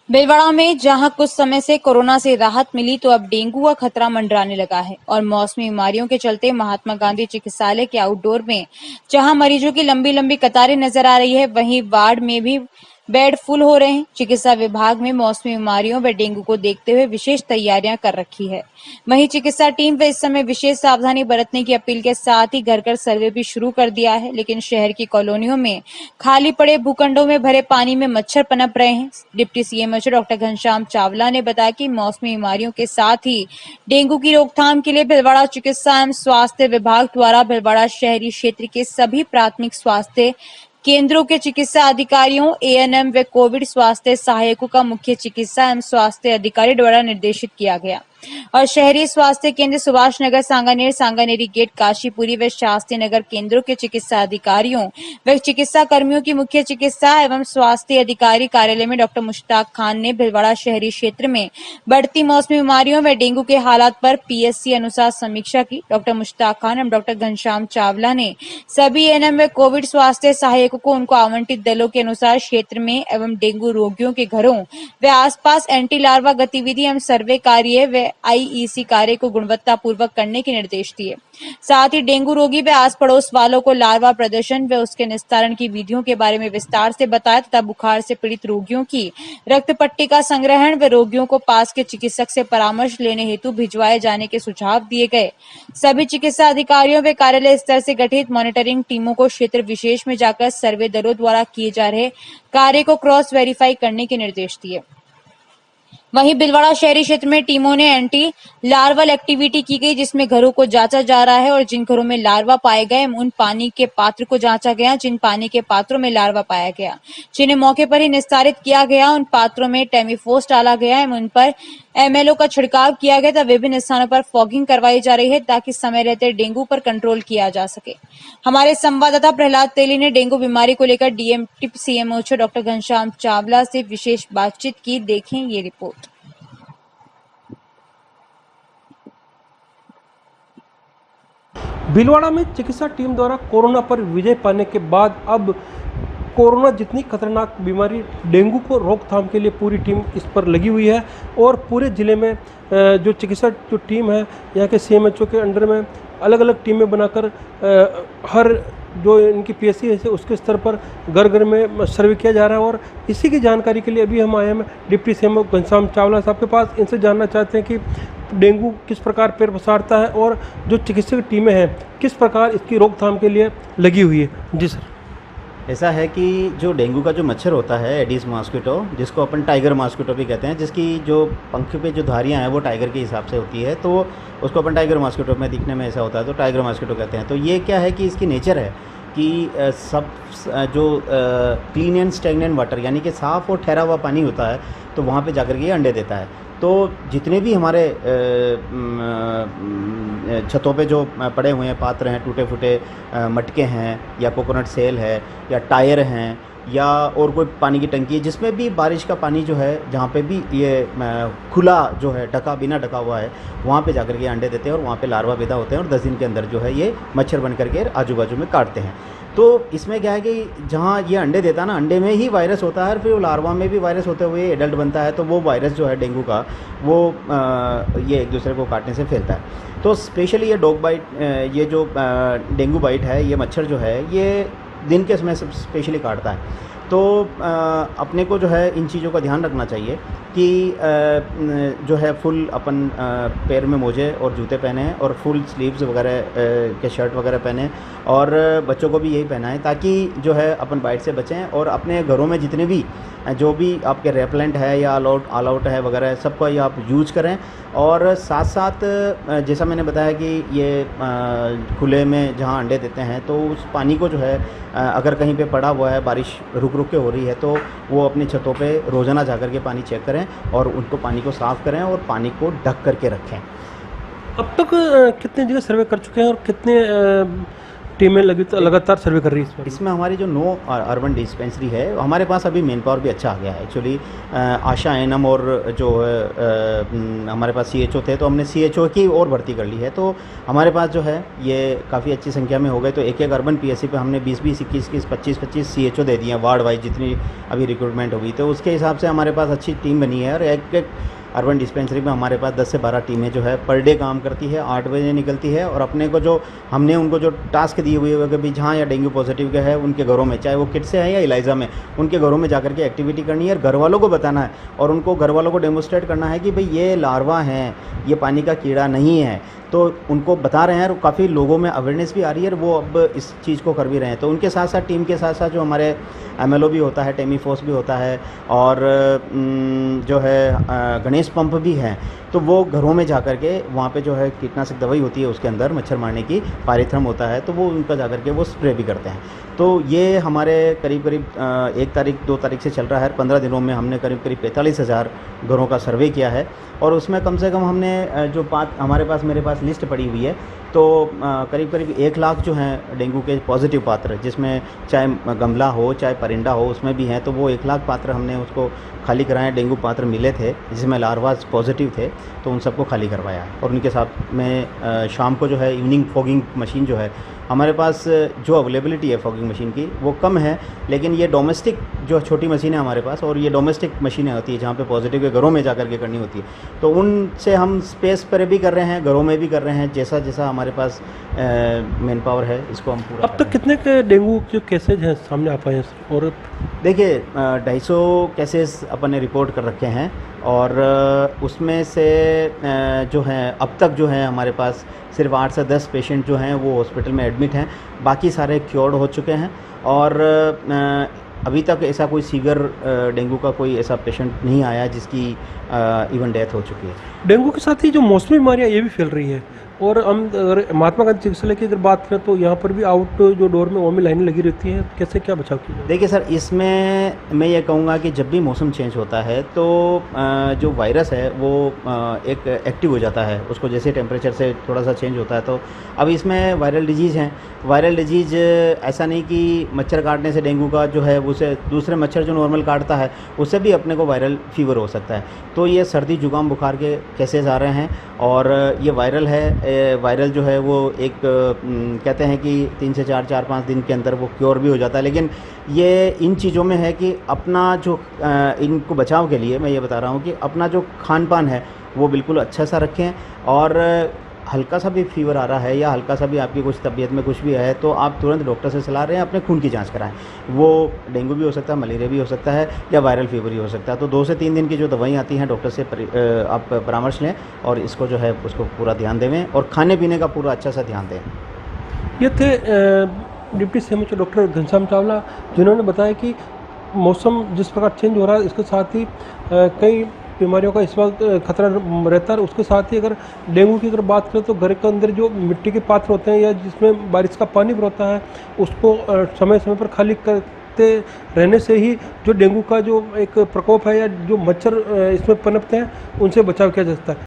भीलवाड़ा में जहां कुछ समय से कोरोना से राहत मिली तो अब डेंगू का खतरा मंडराने लगा है और मौसमी बीमारियों के चलते महात्मा गांधी चिकित्सालय के आउटडोर में जहां मरीजों की लंबी लंबी कतारें नजर आ रही है, वहीं वार्ड में भी बेड फुल हो रहे हैं। चिकित्सा विभाग में मौसमी बीमारियों व डेंगू को देखते हुए विशेष तैयारियां कर रखी है। वहीं चिकित्सा टीम व इस समय विशेष सावधानी बरतने की अपील के साथ ही घर घर सर्वे भी शुरू कर दिया है। लेकिन शहर की कॉलोनियों में खाली पड़े भूखंडों में भरे पानी में मच्छर पनप रहे हैं। Deputy CMO doctor Ghanshyam Chawla ने बताया कि मौसमी बीमारियों के साथ ही डेंगू की रोकथाम के लिए भीलवाड़ा चिकित्सा एवं स्वास्थ्य विभाग द्वारा भीलवाड़ा शहरी क्षेत्र के सभी प्राथमिक स्वास्थ्य केंद्रों के चिकित्सा अधिकारियों, एएनएम व कोविड स्वास्थ्य सहायकों का मुख्य चिकित्सा एवं स्वास्थ्य अधिकारी द्वारा निर्देशित किया गया और शहरी स्वास्थ्य केंद्र सुभाष नगर, सांगानेर, सांगानेरी गेट, काशीपुरी व शास्त्री नगर केंद्रों के चिकित्सा अधिकारियों व चिकित्सा कर्मियों की मुख्य चिकित्सा एवं स्वास्थ्य अधिकारी कार्यालय में डॉक्टर मुश्ताक खान ने भीलवाड़ा शहरी क्षेत्र में बढ़ती मौसमी बीमारियों व डेंगू के हालात पर पीएससी अनुसार समीक्षा की। डॉक्टर मुश्ताक खान एवं डॉक्टर घनश्याम चावला ने सभी एएनएम व कोविड स्वास्थ्य सहायकों को उनको आवंटित दलों के अनुसार क्षेत्र में एवं डेंगू रोगियों के घरों व आसपास एंटी लार्वा गतिविधि एवं सर्वे कार्य व आईईसी कार्य को गुणवत्ता पूर्वक करने के निर्देश दिए। साथ ही डेंगू रोगी व आस पड़ोस वालों को लार्वा प्रदर्शन व उसके निस्तारण की विधियों के बारे में विस्तार से बताया तथा बुखार से पीड़ित रोगियों की रक्त पट्टी का संग्रहण व रोगियों को पास के चिकित्सक से परामर्श लेने हेतु भिजवाए जाने के सुझाव दिए गए। सभी चिकित्सा अधिकारियों व कार्यालय स्तर से गठित मॉनिटरिंग टीमों को क्षेत्र विशेष में जाकर सर्वे दलों द्वारा किए जा रहे कार्य को क्रॉस वेरीफाई करने के निर्देश दिए। वहीं भीलवाड़ा शहरी क्षेत्र में टीमों ने एंटी लार्वल एक्टिविटी की गई, जिसमें घरों को जांचा जा रहा है और जिन घरों में लार्वा पाए गए उन पानी के पात्र को जांचा गया। जिन पानी के पात्रों में लार्वा पाया गया जिन्हें मौके पर ही निस्तारित किया गया, उन पात्रों में टेमीफोस डाला गया है, उन पर एमएलओ का छिड़काव किया गया था। विभिन्न स्थानों पर फॉगिंग करवाई जा रही है ताकि समय रहते डेंगू पर कंट्रोल किया जा सके। हमारे संवाददाता प्रहलाद तेली ने डेंगू बीमारी को लेकर DMT CMO doctor Ghanshyam Chawla से विशेष बातचीत की। देखें ये रिपोर्ट। भीलवाड़ा में चिकित्सा टीम द्वारा कोरोना पर विजय पाने के बाद अब कोरोना जितनी खतरनाक बीमारी डेंगू को रोकथाम के लिए पूरी टीम इस पर लगी हुई है और पूरे ज़िले में जो चिकित्सा जो टीम है यहाँ के सीएमएचओ के अंडर में अलग अलग टीमें बनाकर हर जो इनकी पीएससी है उसके स्तर पर घर घर में सर्वे किया जा रहा है। और इसी की जानकारी के लिए अभी हम आए हैं डिप्टी सीएमओ घनश्याम चावला साहब के पास। इनसे जानना चाहते हैं कि डेंगू किस प्रकार पैर पसारता है और जो चिकित्सक टीमें हैं किस प्रकार इसकी रोकथाम के लिए लगी हुई है। जी सर। ऐसा है कि जो डेंगू का जो मच्छर होता है एडिस मॉस्किटो, जिसको अपन टाइगर मॉस्किटो भी कहते हैं, जिसकी जो पंख पे जो धारियां हैं वो टाइगर के हिसाब से होती है, तो उसको अपन टाइगर मॉस्किटो में दिखने में ऐसा होता है तो टाइगर मॉस्किटो कहते हैं। तो ये क्या है कि इसकी नेचर है कि सब जो क्लीन एंड स्टेगनेंट वाटर यानी कि साफ़ और ठहरा हुआ पानी होता है तो वहाँ पे जाकर के अंडे देता है। तो जितने भी हमारे छतों पे जो पड़े हुए हैं पात्र हैं, टूटे फूटे मटके हैं या कोकोनट सेल है या टायर हैं या और कोई पानी की टंकी है, जिसमें भी बारिश का पानी जो है जहाँ पे भी ये खुला जो है ढका बिना ढका हुआ है वहाँ पे जाकर के अंडे देते हैं और वहाँ पे लार्वा पैदा होते हैं और 10 दिन के अंदर जो है ये मच्छर बन करके आजू बाजू में काटते हैं। तो इसमें क्या है कि जहाँ ये अंडे देता है ना, अंडे में ही वायरस होता है और फिर वो लार्वा में भी वायरस होते हुए एडल्ट बनता है, तो वो वायरस जो है डेंगू का वो ये एक दूसरे को काटने से फैलता है। तो स्पेशली ये डॉग बाइट, ये जो डेंगू बाइट है, ये मच्छर जो है ये दिन के समय सब स्पेशली काटता है। तो अपने को जो है इन चीज़ों का ध्यान रखना चाहिए कि जो है फुल अपन पैर में मोजे और जूते पहने और फुल स्लीव्स वगैरह के शर्ट वगैरह पहने और बच्चों को भी यही पहनाएं ताकि जो है अपन बाइट से बचें। और अपने घरों में जितने भी जो भी आपके रेपलेंट है या ऑल आउट है वगैरह सबका ये आप यूज करें। और साथ साथ जैसा मैंने बताया कि ये खुले में जहाँ अंडे देते हैं तो उस पानी को जो है अगर कहीं पे पड़ा हुआ है, बारिश रुक रुक के हो रही है, तो वो अपनी छतों पे रोज़ाना जाकर के पानी चेक करें और उनको पानी को साफ़ करें और पानी को ढक करके रखें। अब तक कितने जगह सर्वे कर चुके हैं और कितने टीमें लगातार सर्वे कर रही है इसमें? इसमें हमारी जो 9 अर्बन डिस्पेंसरी है, हमारे पास अभी मैन पावर भी अच्छा आ गया है एक्चुअली। आशा एनएम और जो हमारे पास सीएचओ थे, तो हमने सीएचओ की और भर्ती कर ली है, तो हमारे पास जो है ये काफ़ी अच्छी संख्या में हो गए। तो एक एक अर्बन पीएससी पे हमने 20-20, 21-21, 25-25 सीएचओ दे दिए हैं वार्ड वाइज, जितनी अभी रिक्रूटमेंट हुई। तो उसके हिसाब से हमारे पास अच्छी टीम बनी है, और एक एक अर्बन डिस्पेंसरी में हमारे पास 10 से 12 टीमें जो है पर डे काम करती है, 8 बजे निकलती है, और अपने को जो हमने उनको जो टास्क दिए हुए है कि भाई जहाँ या डेंगू पॉजिटिव के है उनके घरों में, चाहे वो किट से है या इलाइजा में, उनके घरों में जाकर के एक्टिविटी करनी है और घर वालों को बताना है, और उनको घर वालों को डेमोस्ट्रेट करना है कि भाई ये लार्वा हैं, ये पानी का कीड़ा नहीं है। तो उनको बता रहे हैं, और काफ़ी लोगों में अवेयरनेस भी आ रही है, और वो अब इस चीज़ को कर भी रहे हैं। तो उनके साथ साथ टीम के साथ साथ जो हमारे एमएलओ भी होता है, टेमी फोर्स भी होता है, और जो है गणेश पंप भी हैं। तो वो घरों में जाकर के वहाँ पे जो है कीटनाशक दवाई होती है, उसके अंदर मच्छर मारने की पायरेथ्रम होता है, तो वो उनका जाकर के वो स्प्रे भी करते हैं। तो ये हमारे करीब करीब 1 तारीख 2 तारीख से चल रहा है। 15 दिनों में हमने करीब करीब 45,000 घरों का सर्वे किया है, और उसमें कम से कम हमने जो हमारे पास मेरे पास लिस्ट पड़ी हुई है, तो करीब करीब 1 लाख जो हैं डेंगू के पॉजिटिव पात्र, जिसमें चाहे गमला हो चाहे परिंदा हो, उसमें भी हैं। तो वो 1 लाख पात्र हमने उसको खाली कराए, डेंगू पात्र मिले थे जिसमें लार्वाज पॉजिटिव थे, तो उन सबको खाली करवाया है। और उनके साथ में शाम को जो है इवनिंग फॉगिंग मशीन जो है हमारे पास, जो अवेलेबिलिटी है फॉगिंग मशीन की वो कम है, लेकिन ये डोमेस्टिक जो छोटी मशीन है हमारे पास, और ये डोमेस्टिक मशीनें होती है जहाँ पे पॉजिटिव के घरों में जाकर के करनी होती है, तो उनसे हम स्पेस पर भी कर रहे हैं, घरों में भी कर रहे हैं, जैसा जैसा हमारे पास मैन पावर है, इसको हम पूरा अब तक कितने के डेंगू जो केसेज हैं सामने आ पाए हैं? और देखिए 250 केसेस अपन ने रिपोर्ट कर रखे हैं, और उसमें से जो हैं अब तक जो है हमारे पास सिर्फ 8 से 10 पेशेंट जो हैं वो हॉस्पिटल में एडमिट हैं, बाकी सारे क्योर्ड हो चुके हैं। और अभी तक ऐसा कोई सीवियर डेंगू का कोई ऐसा पेशेंट नहीं आया जिसकी इवन डेथ हो चुकी है। डेंगू के साथ ही जो मौसमी बीमारियाँ ये भी फैल रही है, और हम अगर महात्मा गांधी चिकित्सालय की अगर बात करें तो यहाँ पर भी आउट जो डोर में ओमी लाइनें लगी रहती हैं, कैसे क्या बचाव किया जाए? देखिए सर, इसमें मैं ये कहूँगा कि जब भी मौसम चेंज होता है तो जो वायरस है वो एक एक्टिव हो जाता है, उसको जैसे टेम्परेचर से थोड़ा सा चेंज होता है। तो अब इसमें वायरल डिजीज़ हैं। वायरल डिजीज़ ऐसा नहीं कि मच्छर काटने से डेंगू का जो है उसे दूसरे मच्छर जो नॉर्मल काटता है उससे भी अपने को वायरल फीवर हो सकता है। तो ये सर्दी जुकाम बुखार के केसेस आ रहे हैं, और ये वायरल है। वायरल जो है वो एक कहते हैं कि 3 से 4-5 दिन के अंदर वो क्योर भी हो जाता है, लेकिन ये इन चीज़ों में है कि अपना जो इनको बचाव के लिए मैं ये बता रहा हूँ कि अपना जो खान पान है वो बिल्कुल अच्छा सा रखें, और हल्का सा भी फीवर आ रहा है या हल्का सा भी आपकी कुछ तबीयत में कुछ भी है तो आप तुरंत डॉक्टर से सलाह लें, अपने खून की जांच कराएं। वो डेंगू भी हो सकता है, मलेरिया भी हो सकता है, या वायरल फीवर भी हो सकता है। तो 2 से 3 दिन की जो दवाई आती हैं डॉक्टर से आप परामर्श लें, और इसको जो है उसको पूरा ध्यान देवें, और खाने पीने का पूरा अच्छा सा ध्यान दें। ये थे deputy CMO doctor Ghanshyam Chawla, जिन्होंने बताया कि मौसम जिस प्रकार चेंज हो रहा है इसके साथ ही कई बीमारियों का इस वक्त खतरा रहता है। उसके साथ ही अगर डेंगू की अगर बात करें तो घर के अंदर जो मिट्टी के पात्र होते हैं या जिसमें बारिश का पानी भरता है उसको समय समय पर खाली करते रहने से ही जो डेंगू का जो एक प्रकोप है या जो मच्छर इसमें पनपते हैं उनसे बचाव किया जा सकता है।